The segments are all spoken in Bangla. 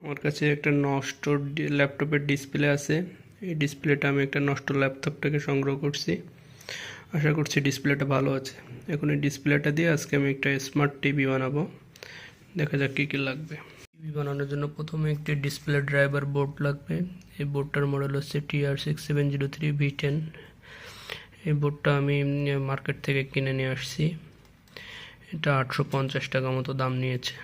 আমার কাছে একটা নষ্ট ল্যাপটপের ডিসপ্লে আছে। এই ডিসপ্লেটা আমি একটা নষ্ট ল্যাপটপ থেকে সংগ্রহ করছি। আশা করছি ডিসপ্লেটা ভালো আছে। এখন এই ডিসপ্লেটা দিয়ে আজকে আমি একটা স্মার্ট টিভি বানাবো। দেখা যাক কী কী লাগবে। টিভি বানানোর জন্য প্রথমে একটি ডিসপ্লে ড্রাইভার বোর্ড লাগবে। এই বোর্ডটার মডেল হচ্ছে TR6703V10। এই বোর্ডটা আমি মার্কেট থেকে কিনে নিয়ে আসছি। এটা 850 টাকা মতো দাম নিয়েছে।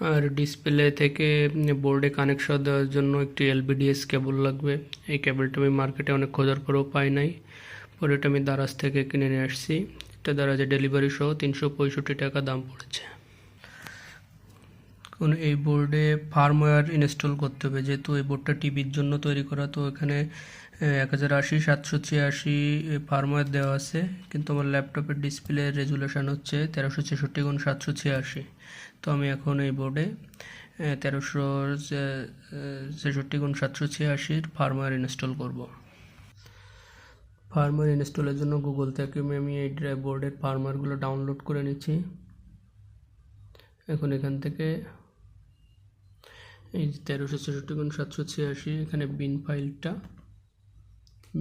আর ডিসপ্লে থেকে বোর্ডে কানেকশন দেওয়ার জন্য একটি LVDS কেবল লাগবে। এই কেবলটা আমি মার্কেটে অনেক খোঁজার পরেও পাই নাই, পরে এটা আমি দারাজ থেকে কিনে নিয়ে আসছি। এটা দারাজে ডেলিভারি সহ 365 টাকা দাম পড়েছে। এখন এই বোর্ডে ফার্মওয়্যার ইনস্টল করতে হবে, যেহেতু এই বোর্ডটা টিভির জন্য তৈরি করা, তো এখানে 1080x786 ফার্মওয়্যার দেওয়া আছে, কিন্তু আমার ল্যাপটপের ডিসপ্লে রেজুলেশন হচ্ছে 1366x786। তো আমি এখন এই বোর্ডে 1366x786 ফার্মওয়্যার ইনস্টল করব। ফার্মওয়্যার ইনস্টলের জন্য গুগল থেকে আমি এই বোর্ডের ফার্মওয়্যারগুলো ডাউনলোড করে নিচ্ছি। এখন এখান থেকে এই 1366x786 এখানে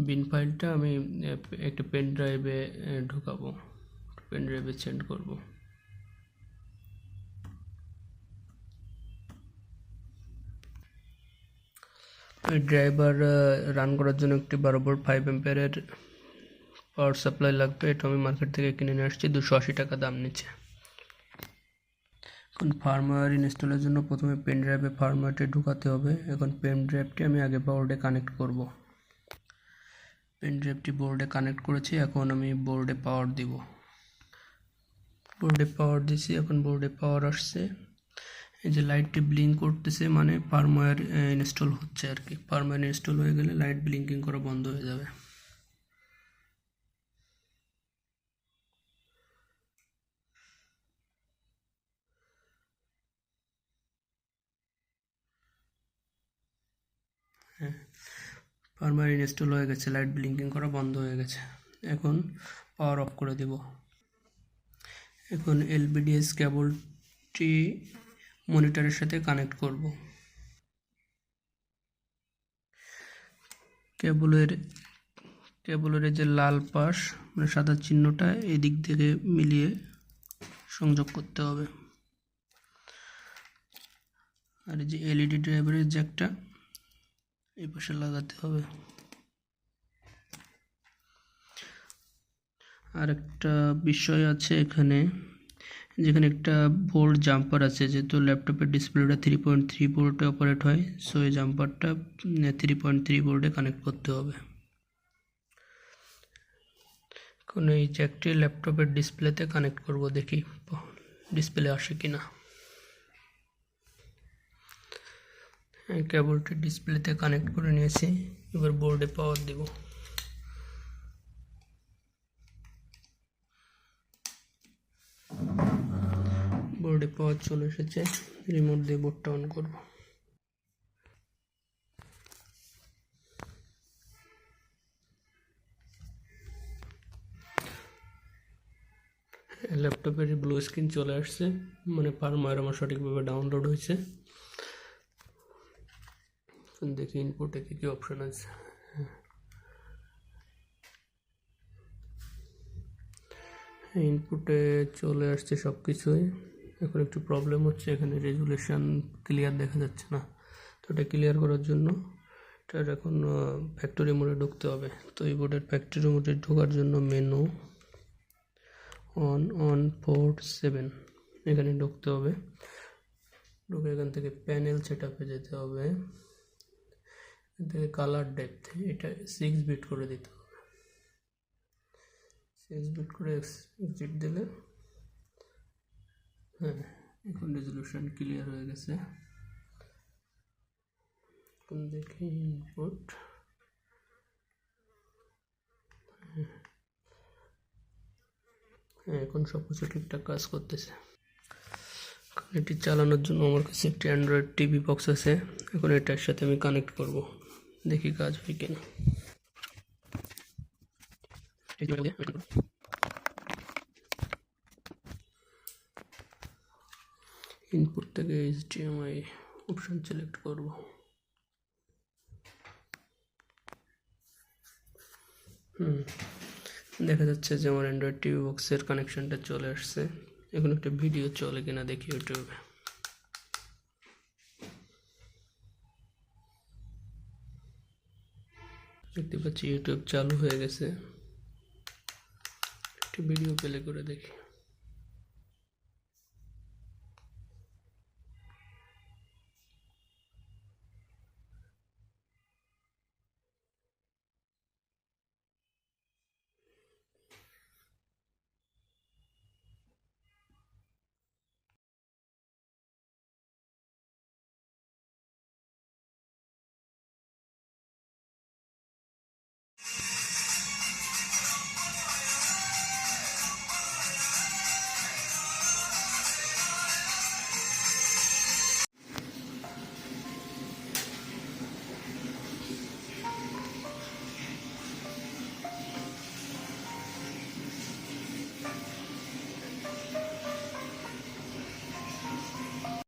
বিন ফাইলটা আমি একটা পেন ড্রাইভে ঢোকাবো, পেন ড্রাইভে সেন্ড করব। এই ড্রাইভার রান করার জন্য একটি 12 ভোল্ট 5 অ্যাম্পিয়ারের পাওয়ার সাপ্লাই লাগবে। এটা আমি মার্কেট থেকে কিনে নিয়ে আসছি, 280 টাকা দাম নিচ্ছে। এখন ফার্মওয়্যার ইনস্টলের জন্য প্রথমে পেন ড্রাইভে ফার্মওয়্যারটি ঢোকাতে হবে। এখন পেন ড্রাইভটি আমি আগে বোর্ডে কানেক্ট করব। পেন ড্রাইভটি বোর্ডে কানেক্ট করেছি, এখন আমি বোর্ডে পাওয়ার দিব। বোর্ডে পাওয়ার দিছি, এখন বোর্ডে পাওয়ার আসছে। এই যে লাইটটি ব্লিঙ্ক করতেছে, মানে ফার্মওয়্যার ইনস্টল হচ্ছে আর কি। ফার্মওয়্যার ইনস্টল হয়ে গেলে লাইট ব্লিঙ্কিং করা বন্ধ হয়ে যাবে। হ্যাঁ, ফার্মওয়্যার ইনস্টল হয়ে গেছে, লাইট ব্লিঙ্কিং করা বন্ধ হয়ে গেছে। এখন পাওয়ার অফ করে দেব। এখন LVDS কেবলটি মনিটরের সাথে কানেক্ট করব। কেবলের যে লাল পাশ মানে সাদা চিহ্নটা এদিক থেকে মিলিয়ে সংযোগ করতে হবে। আর এই যে LED ড্রাইভারের জ্যাকটা এই পাশে লাগাতে হবে। আর একটা বিষয় আছে এখানে, যেখানে একটা ভোল্ট জাম্পার আছে, যেহেতু ল্যাপটপের ডিসপ্লেটা 3.3 ভোল্টে অপারেট হয়, সো এই জাম্পারটা 3.3 ভোল্টে কানেক্ট করতে হবে। এখন এই জ্যাকটি ল্যাপটপের ডিসপ্লেতে কানেক্ট করব, দেখি ডিসপ্লে আসে কিনা। কেবলটি ডিসপ্লেতে কানেক্ট করে নিয়েছি, এবার বোর্ডে পাওয়ার দেব। বোর্ডে পাওয়ার চলে এসেছে, রিমোট দিয়ে বোর্ডটা অন করব। ল্যাপটপের ব্লু স্ক্রিন চলে আসছে, মানে ফার্মওয়্যার আমার সঠিকভাবে ডাউনলোড হয়েছে। দেখি ইনপুটে কী কী অপশান আছে। ইনপুটে চলে আসছে সব কিছুই। এখন একটু প্রবলেম হচ্ছে, এখানে রেজুলেশন ক্লিয়ার দেখা যাচ্ছে না। তো এটা ক্লিয়ার করার জন্য এটার এখন ফ্যাক্টরি মোডে ঢুকতে হবে। তো এই বোর্ডের ফ্যাক্টরি মোডে ঢোকার জন্য মেনু অন পোর্ট 7 এখানে ঢুকতে হবে। ঢুকে এখান থেকে প্যানেল সেটআপে যেতে হবে। এখান থেকে কালার ডেপথ এটা 6 বিট করে দিতে হবে। 6 বিট করে এক্সিট দিলে হ্যাঁ, এখন রেজুলেশন ক্লিয়ার হয়ে গেছে। এখন দেখি ইনপুট, হ্যাঁ এখন সব কিছু ঠিকঠাক কাজ করতেছে। এটি চালানোর জন্য আমার কাছে একটি অ্যান্ড্রয়েড টিভি বক্স আছে, এখন এটার সাথে আমি কানেক্ট করব, দেখি কাজ হয় কিনা। ইনপুট থেকে HDMI অপশন সিলেক্ট করব। দেখা যাচ্ছে যে আমার অ্যান্ড্রয়েড টিভি বক্সের কানেকশনটা চলে আসছে। এখন একটা ভিডিও চলে কিনা দেখি ইউটিউবে। দেখতে পাচ্ছি ইউটিউব চালু হয়ে গেছে। একটি ভিডিও প্লে করে দেখি।